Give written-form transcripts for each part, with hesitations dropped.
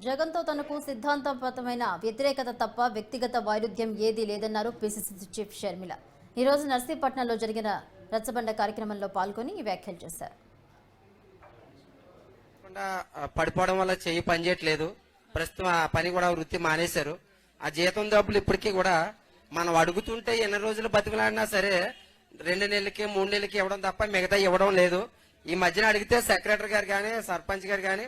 జగన్తో తనకు సిద్ధాంతపరమైన వ్యతిరేకత తప్ప వ్యక్తిగత వైరుధ్యం ఏదీ లేదన్నారు పిసిసి చీఫ్ షర్మిల. ఈ రోజు నర్సీపట్నంలో జరిగిన రచ్చబండ కార్యక్రమంలో పాల్గొని ఈ వ్యాఖ్యలు చేశారు. పడిపోవడం వల్ల చెయ్యి పనిచేయట్లేదు. ప్రస్తుతం ఆ పని కూడా వృత్తి మానేశారు. ఆ జీతం డబ్బులు ఇప్పటికీ కూడా మనం అడుగుతుంటే ఎన్ని రోజులు బతికలాడినా సరే 2 నెలలకి 3 నెలలకి ఇవ్వడం తప్ప మిగతా ఇవ్వడం లేదు. ఈ మధ్యన అడిగితే సెక్రటరీ గారు కానీ సర్పంచ్ గారు కానీ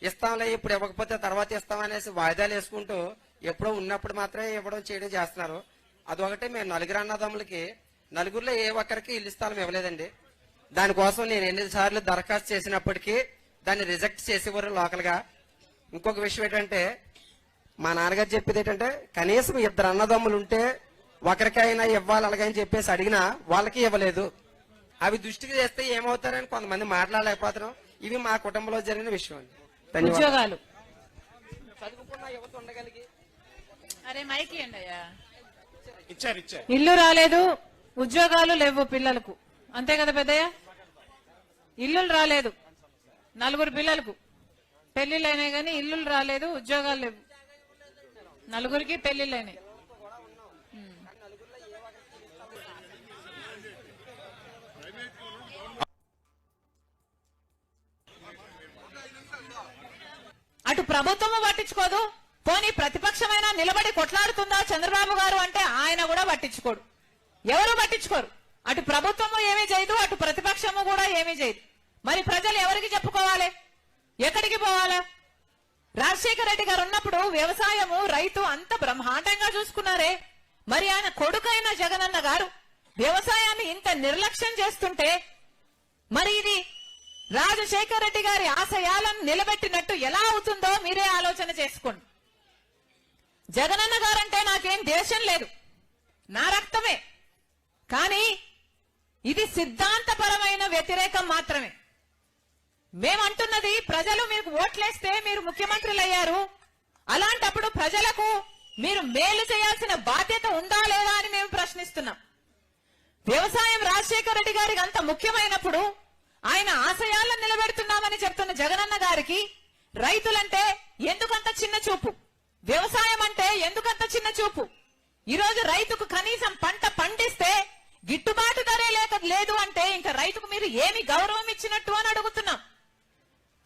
ఇస్తాంలే ఇప్పుడు ఇవ్వకపోతే తర్వాత ఇస్తామనేసి వాయిదాలు వేసుకుంటూ ఎప్పుడో ఉన్నప్పుడు మాత్రమే ఇవ్వడం చేయడం చేస్తున్నారు. అదొకటి మేము 4 అన్నదమ్ములకి 4లో ఏ ఒక్కరికి ఇల్లు స్థలం ఇవ్వలేదండి. దానికోసం నేను ఎన్నిసార్లు దరఖాస్తు చేసినప్పటికీ దాన్ని రిజెక్ట్ చేసేవారు లోకల్ గా. ఇంకొక విషయం ఏంటంటే మా నాన్నగారు చెప్పేది ఏంటంటే కనీసం 2 అన్నదమ్ములు ఉంటే ఒకరికైనా ఇవ్వాలి అలాగని చెప్పేసి అడిగినా వాళ్ళకి ఇవ్వలేదు. అవి దృష్టికి చేస్తే ఏమవుతారని కొంతమంది మాట్లాడలేకపోతున్నాం. ఇవి మా కుటుంబంలో జరిగిన విషయం అండి. ఉద్యోగాలు చదువుకున్న యువత ఉండగలిగి ఇల్లు రాలేదు, ఉద్యోగాలు లేవు పిల్లలకు, అంతే కదా పెద్దయ్య? ఇల్లులు రాలేదు, 4 పిల్లలకు పెళ్లిళ్ళు అయినాయి కానీ ఇల్లులు రాలేదు, ఉద్యోగాలు లేవు. 4కి పెళ్లిళ్ళు అయినాయి. అటు ప్రభుత్వము పట్టించుకోదు, పోనీ ప్రతిపక్షమైనా నిలబడి కొట్లాడుతుందా చంద్రబాబు గారు అంటే ఆయన కూడా పట్టించుకోడు. ఎవరు పట్టించుకోరు. అటు ప్రభుత్వము ఏమీ చేయదు, అటు ప్రతిపక్షము కూడా ఏమీ చేయదు. మరి ప్రజలు ఎవరికి చెప్పుకోవాలి? ఎక్కడికి పోవాలా? రాజశేఖర రెడ్డి గారు ఉన్నప్పుడు వ్యవసాయము రైతు అంత బ్రహ్మాండంగా చూసుకున్నారే. మరి ఆయన కొడుకైన జగనన్న గారు వ్యవసాయాన్ని ఇంత నిర్లక్ష్యం చేస్తుంటే మరి ఇది రాజశేఖర రెడ్డి గారి ఆశయాలను నిలబెట్టినట్టు ఎలా అవుతుందో మీరే ఆలోచన చేసుకోండి. జగనన్న గారంటే నాకేం దేశం లేదు, నా రక్తమే. కానీ ఇది సిద్ధాంతపరమైన వ్యతిరేకం మాత్రమే. మేమంటున్నది ప్రజలు మీకు ఓట్లేస్తే మీరు ముఖ్యమంత్రులు అయ్యారు. అలాంటప్పుడు ప్రజలకు మీరు మేలు చేయాల్సిన బాధ్యత ఉందా లేదా అని మేము ప్రశ్నిస్తున్నాం. వ్యవసాయం రాజశేఖర రెడ్డి గారికి అంత ముఖ్యమైనప్పుడు ఆయన ఆశయాలను నిలబెడుతున్నామని చెప్తున్న జగనన్న గారికి రైతులంటే ఎందుకంత చిన్న చూపు? వ్యవసాయం అంటే ఎందుకంత చిన్న చూపు? ఈరోజు రైతుకు కనీసం పంట పండిస్తే గిట్టుబాటు ధరే లేదు అంటే ఇంకా రైతుకు మీరు ఏమి గౌరవం ఇచ్చినట్టు అని అడుగుతున్నాం.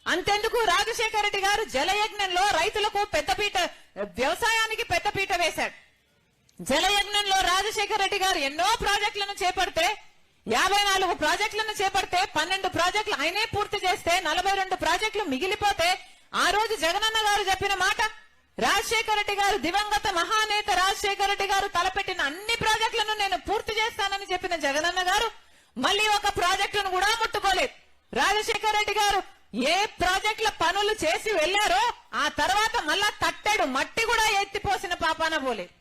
అంతెందుకు రాజశేఖర రెడ్డి గారు జలయజ్ఞంలో రైతులకు పెద్దపీట, వ్యవసాయానికి పెద్దపీట వేశాడు. జలయజ్ఞంలో రాజశేఖర రెడ్డి గారు ఎన్నో ప్రాజెక్టులను చేపడితే 54 ప్రాజెక్టులను చేపడితే 12 ప్రాజెక్టులు ఆయనే పూర్తి చేస్తే 42 ప్రాజెక్టులు మిగిలిపోతే ఆ రోజు జగనన్న గారు చెప్పిన మాట, రాజశేఖర రెడ్డి గారు దివంగత మహానేత రాజశేఖర రెడ్డి గారు తలపెట్టిన అన్ని ప్రాజెక్టులను నేను పూర్తి చేస్తానని చెప్పిన జగనన్న గారు మళ్ళీ ఒక ప్రాజెక్టును కూడా ముట్టుకోలేదు. రాజశేఖర రెడ్డి గారు ఏ ప్రాజెక్టుల పనులు చేసి వెళ్లారో ఆ తర్వాత మళ్ళా తట్టెడు మట్టి కూడా ఎత్తిపోసిన పాపాన పోలేదు.